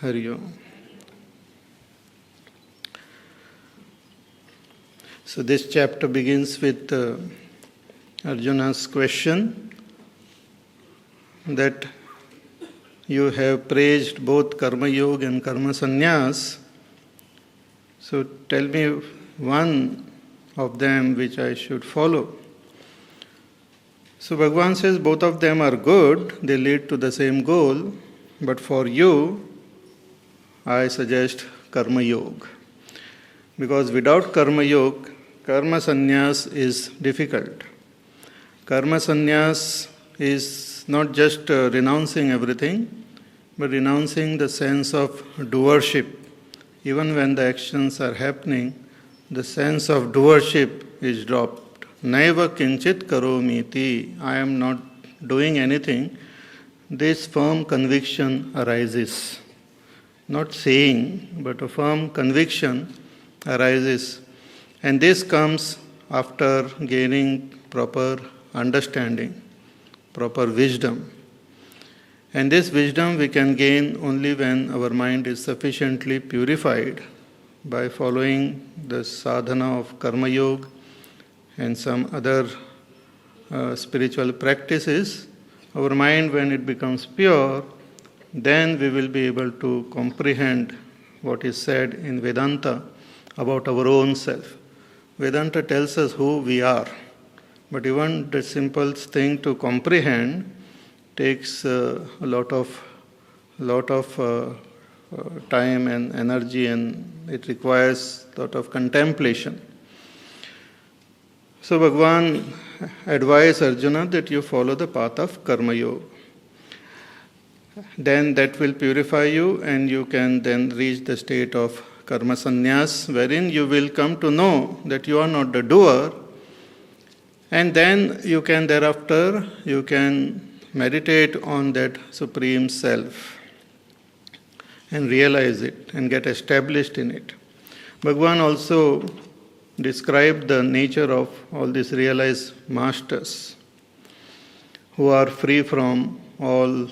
Hari Om. So this chapter begins with Arjuna's question that you have praised both Karma Yoga and Karma Sannyas. So tell me one of them which I should follow. So Bhagavan says both of them are good, they lead to the same goal, but for you, I suggest Karma Yoga. Because without Karma Yoga, Karma Sannyas is difficult. Karma Sannyas is not just renouncing everything, but renouncing the sense of doership. Even when the actions are happening, the sense of doership is dropped. Naiva kinchit karomiti. I am not doing anything. This firm conviction arises. Not saying, but a firm conviction arises. And this comes after gaining proper understanding, proper wisdom. And this wisdom we can gain only when our mind is sufficiently purified by following the sadhana of Karma Yoga and some other spiritual practices. Our mind, when it becomes pure, then we will be able to comprehend what is said in Vedanta about our own self. Vedanta tells us who we are, but even the simple thing to comprehend takes a lot of time and energy, and it requires a lot of contemplation. So Bhagavan advised Arjuna that you follow the path of Karma Yoga. Then that will purify you, and you can then reach the state of Karma Sannyas, wherein you will come to know that you are not the doer, and then you can thereafter, you can meditate on that Supreme Self and realize it and get established in it. Bhagavan also described the nature of all these realized masters who are free from all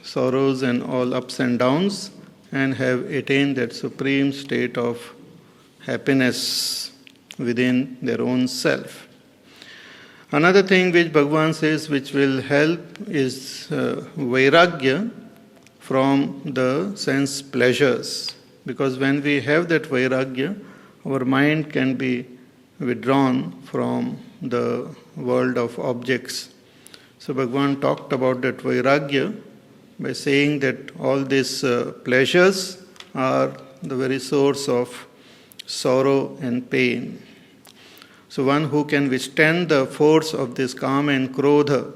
sorrows and all ups and downs, and have attained that supreme state of happiness within their own self. Another thing which Bhagavan says which will help is vairagya from the sense pleasures. Because when we have that vairagya, our mind can be withdrawn from the world of objects. So Bhagavan talked about that vairagya by saying that all these pleasures are the very source of sorrow and pain. So one who can withstand the force of this kama and krodha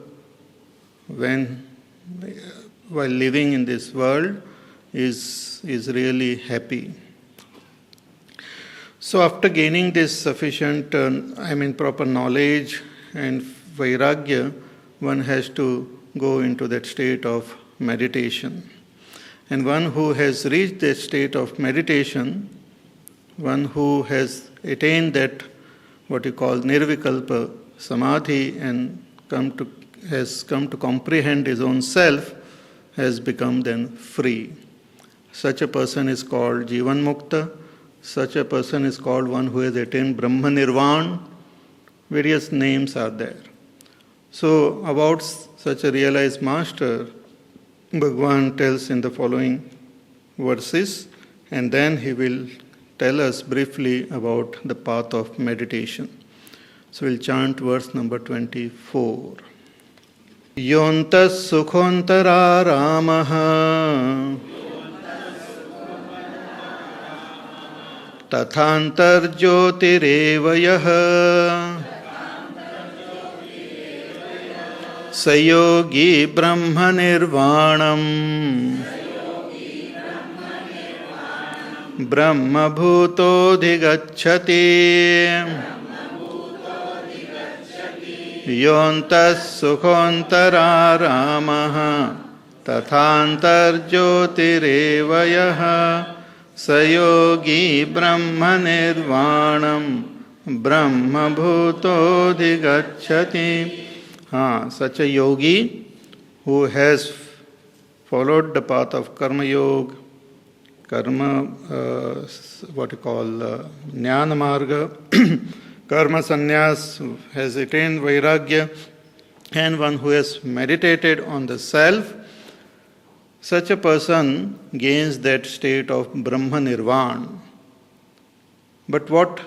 while living in this world is really happy. So after gaining this sufficient, proper knowledge and vairagya, one has to go into that state of meditation. And one who has reached that state of meditation, one who has attained that what you call nirvikalpa samadhi and has come to comprehend his own self, has become then free. Such a person is called Jivan Mukta. Such a person is called one who has attained Brahma Nirvana. Various names are there. So about such a realized master, Bhagavan tells in the following verses, and then he will tell us briefly about the path of meditation. So we'll chant verse number 24. Yontas sukhontara ramaha tathantar jyotirevayah sayogi brahma nirvanam brahma bhutodhigacchati yontas sukhontara ramaha tathantar jyotirevayah sayogi brahma nirvanam brahma bhutodhigacchati. Such a yogi who has followed the path of karma yoga, karma, jnana marga, karma sannyas, has attained vairagya, and one who has meditated on the self, such a person gains that state of Brahma Nirvana. But what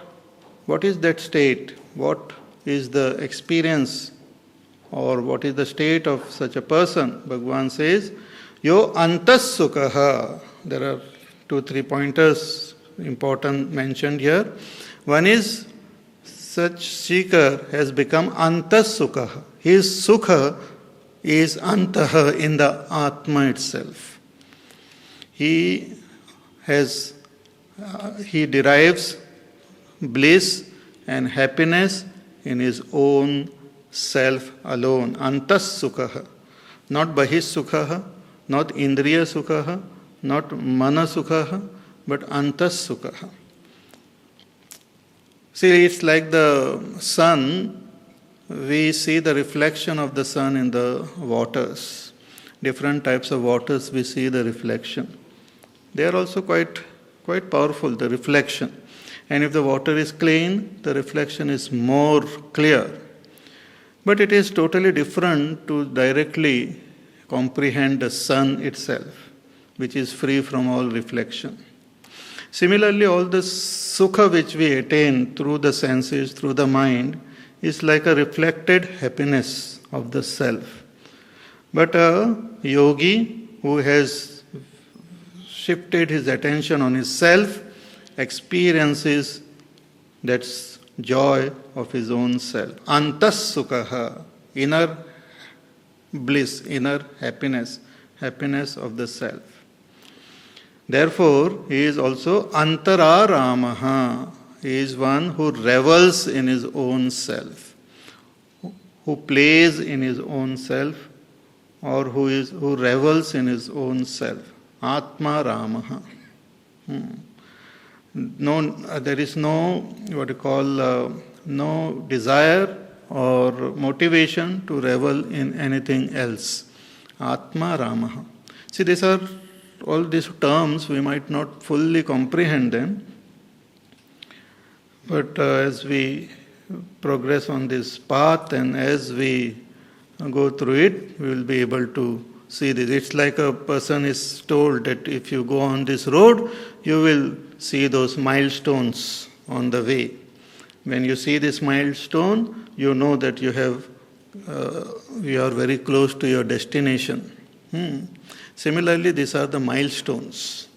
is that state? What is the experience, or what is the state of such a person? Bhagavan says, Yo antas sukhaha. There are 2-3 pointers important mentioned here. One is, such seeker has become antas sukhaha. His sukha is antaha, in the Atma itself. He derives bliss and happiness in his own self alone. Antas sukhaha. Not bahis sukhaha, not indriya sukhaha, not mana sukhaha, but antas sukhaha. See, it's like the sun. We see the reflection of the sun in the waters. Different types of waters, we see the reflection. They are also quite powerful, the reflection. And if the water is clean, the reflection is more clear. But it is totally different to directly comprehend the sun itself, which is free from all reflection. Similarly, all the sukha which we attain through the senses, through the mind, is like a reflected happiness of the self. But a yogi who has shifted his attention on his self experiences that joy of his own self. Antas sukhaha, inner bliss, inner happiness, happiness of the self. Therefore, he is also antararamaha. He is one who revels in his own self, who plays in his own self, or who revels in his own self. Atma Ramaha. No, there is no no desire or motivation to revel in anything else. Atma Ramaha. See, all these terms, we might not fully comprehend them. But as we progress on this path and as we go through it, we will be able to see this. It's like a person is told that if you go on this road, you will see those milestones on the way. When you see this milestone, you know that you are very close to your destination. Similarly, these are the milestones.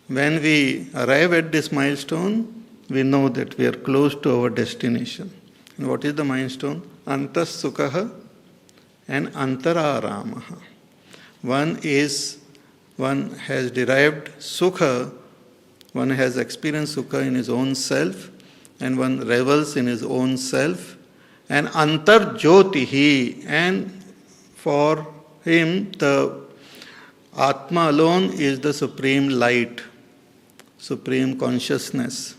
When we arrive at this milestone, we know that we are close to our destination. And what is the milestone? Antas sukhaha and antararamaha. One has derived sukha, one has experienced sukha in his own self, and one revels in his own self. And antar jyotihi, and for him the Atma alone is the supreme light, supreme consciousness,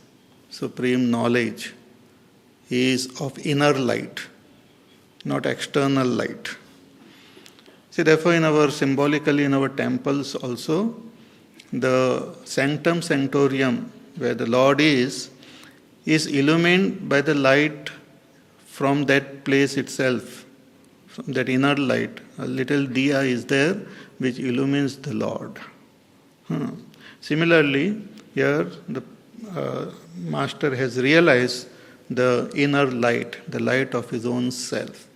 supreme knowledge. He is of inner light, not external light. See, therefore, symbolically in our temples also, the sanctum sanctorium, where the Lord is illumined by the light from that place itself, from that inner light. A little diya is there which illumines the Lord. Similarly, here the Master has realized the inner light, the light of his own self.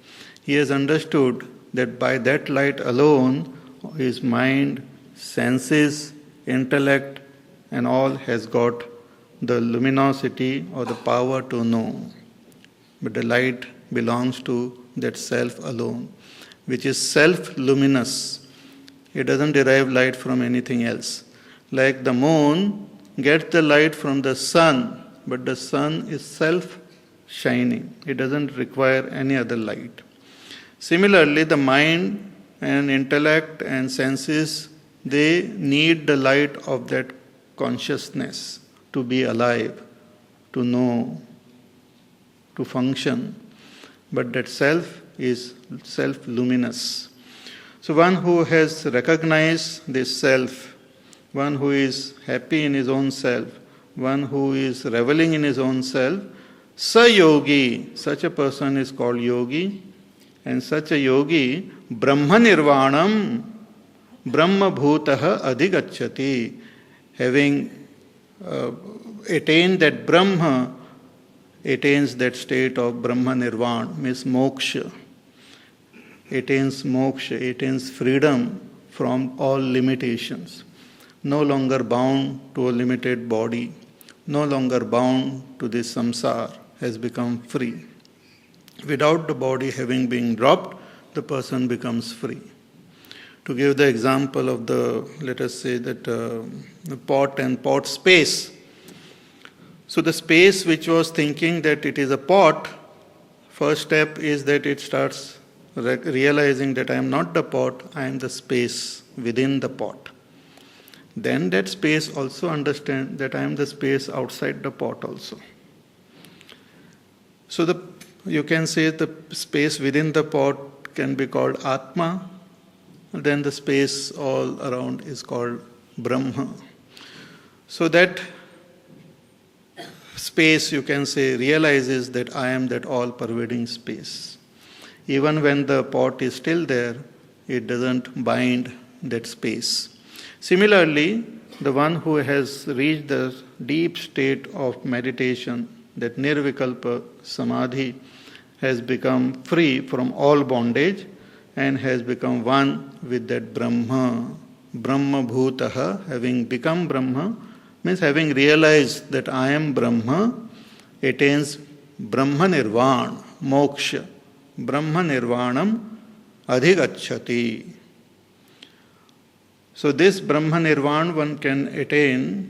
He has understood that by that light alone, his mind, senses, intellect, and all has got the luminosity or the power to know. But the light belongs to that self alone, which is self-luminous. It doesn't derive light from anything else. Like the moon gets the light from the sun, but the sun is self-shining. It doesn't require any other light. Similarly, the mind and intellect and senses, they need the light of that consciousness to be alive, to know, to function. But that self is self-luminous. So one who has recognized this self, one who is happy in his own self, one who is reveling in his own self, sa-yogi, such a person is called yogi, and such a yogi, brahma nirvanam, brahma bhutaha adhigacchati, having attained that Brahma, attains that state of Brahma Nirvana, means moksha. Attains moksha, attains freedom from all limitations. No longer bound to a limited body, no longer bound to this samsara, has become free. Without the body having been dropped, the person becomes free. To give the example of let us say that the pot and pot space. So the space which was thinking that it is a pot, first step is that it starts realizing that I am not the pot, I am the space within the pot. Then that space also understands that I am the space outside the pot also. So you can say the space within the pot can be called Atma, then the space all around is called Brahma. So that space, you can say, realizes that I am that all-pervading space. Even when the pot is still there, it doesn't bind that space. Similarly, the one who has reached the deep state of meditation, that nirvikalpa samadhi, has become free from all bondage and has become one with that Brahma. Brahma bhutaha, having become Brahma, means having realized that I am Brahma, attains Brahma Nirvana, moksha. Brahma Nirvanam adhigacchati. So this Brahma Nirvana one can attain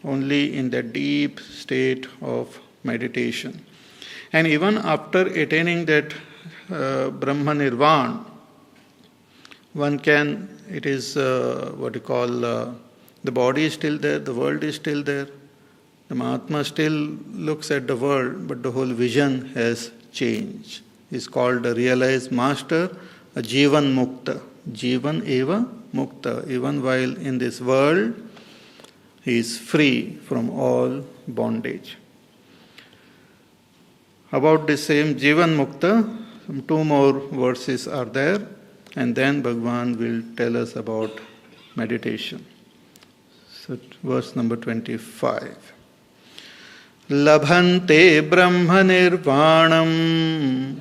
only in the deep state of meditation. And even after attaining that Brahma Nirvana, one can, it is what you call, the body is still there, the world is still there. The Mahatma still looks at the world, but the whole vision has changed. He's called a realized master, a Jivan Mukta. Jivan eva Mukta. Even while in this world, he is free from all bondage. About the same Jivan Mukta, some two more verses are there, and then Bhagavan will tell us about meditation. So, verse number 25. Labhante Brahma Nirvanam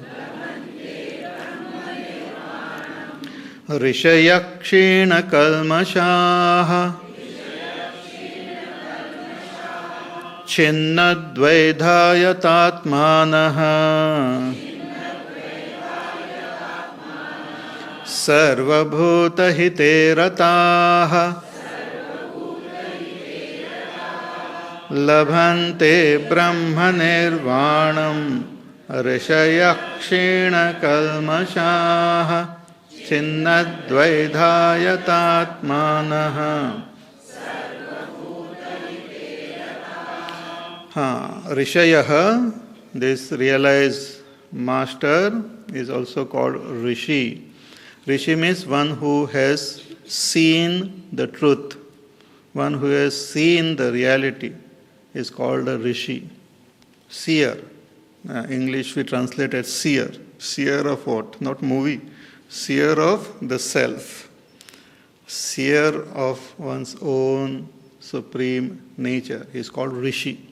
Rishayakshina Kalmashaha Chinnadvaidhayatatmanaha Sarvabhutahite rataha Labhante Brahma Nirvanam Rishayakshina Kalmashaha Chinnadvaidhayatatmanaha. Rishayaha, this realized master, is also called Rishi. Rishi means one who has seen the truth, one who has seen the reality is called a Rishi. Seer. English we translate as seer. Seer of what? Not movie. Seer of the self. Seer of one's own supreme nature is called Rishi.